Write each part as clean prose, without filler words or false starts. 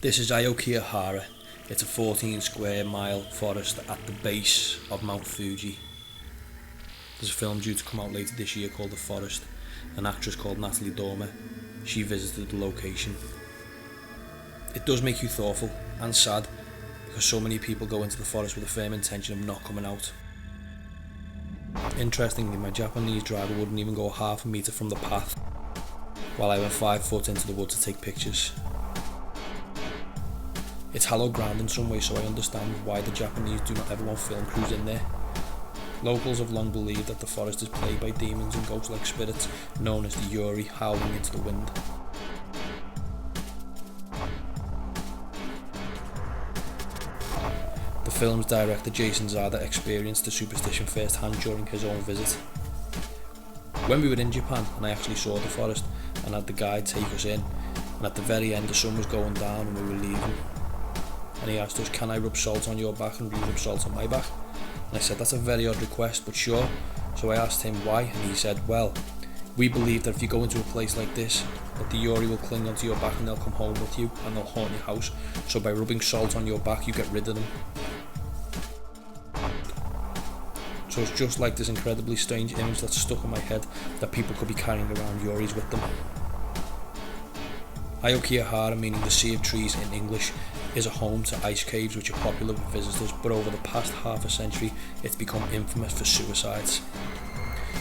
This is Aokigahara. It's a 14 square mile forest at the base of Mount Fuji. There's a film due to come out later this year called The Forest. An actress called Natalie Dormer, she visited the location. It does make you thoughtful and sad because so many people go into the forest with a firm intention of not coming out. Interestingly, my Japanese driver wouldn't even go half a metre from the path while I went 5 foot into the wood to take pictures. It's hallowed ground in some way, so I understand why the Japanese do not ever want film crews in there. Locals have long believed that the forest is plagued by demons and ghost-like spirits known as the Yuri howling into the wind. The film's director Jason Zada experienced the superstition firsthand during his own visit. When we were in Japan and I actually saw the forest and had the guide take us in, and at the very end the sun was going down and we were leaving, and he asked us, "Can I rub salt on your back?" and we rub salt on my back. And I said, "That's a very odd request, but sure." So I asked him why, and he said, "Well, we believe that if you go into a place like this, that the Yuri will cling onto your back and they'll come home with you and they'll haunt your house. So by rubbing salt on your back, you get rid of them." So it's just like this incredibly strange image that's stuck in my head that people could be carrying around Yuris with them. Aokigahara, meaning the Sea of Trees in English, is a home to ice caves which are popular with visitors, but over the past half a century it's become infamous for suicides.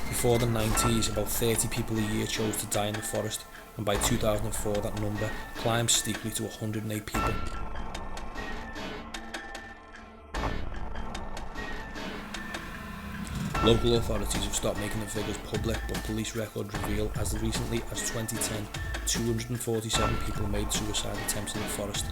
Before the 90s, about 30 people a year chose to die in the forest, and by 2004 that number climbed steeply to 108 people. Local authorities have stopped making the figures public, but police records reveal as recently as 2010, 247 people made suicide attempts in the forest,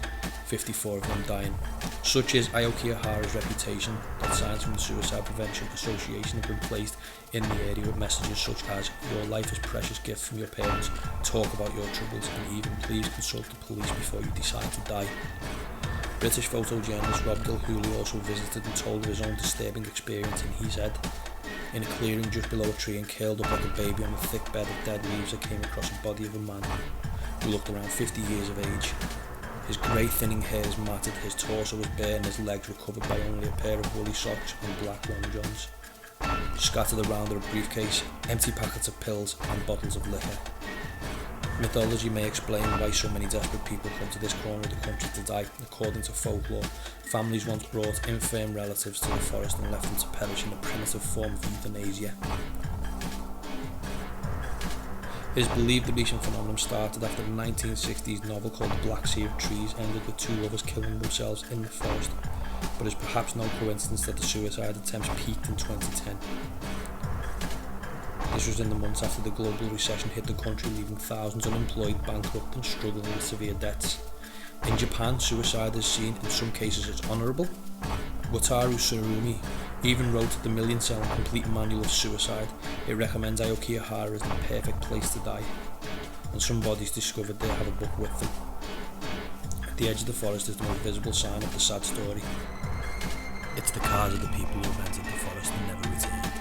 54 of them dying. Such is Aokigahara's reputation that signs from the Suicide Prevention Association have been placed in the area with messages such as "Your life is a precious gift from your parents, talk about your troubles, and even please consult the police before you decide to die." British photojournalist Rob Gilhooly also visited and told of his own disturbing experience, and he said, "In a clearing just below a tree and curled up like a baby on a thick bed of dead leaves, I came across the body of a man who looked around 50 years of age. His grey thinning hair is matted, his torso was bare and his legs were covered by only a pair of woolly socks and black long johns. Scattered around are a briefcase, empty packets of pills and bottles of liquor." Mythology may explain why so many desperate people come to this corner of the country to die. According to folklore, families once brought infirm relatives to the forest and left them to perish in a primitive form of euthanasia. It is believed the recent phenomenon started after the 1960s novel called The Black Sea of Trees ended with 2 lovers killing themselves in the forest, but it is perhaps no coincidence that the suicide attempts peaked in 2010. This was in the months after the global recession hit the country, leaving thousands unemployed, bankrupt and struggling with severe debts. In Japan, suicide is seen in some cases as honourable. Wataru Tsurumi even wrote the million-selling complete manual of suicide. It recommends Aokigahara as the perfect place to die, and some bodies discovered there have a book with them. At the edge of the forest is the most visible sign of the sad story. It's the cars of the people who have entered the forest and never returned.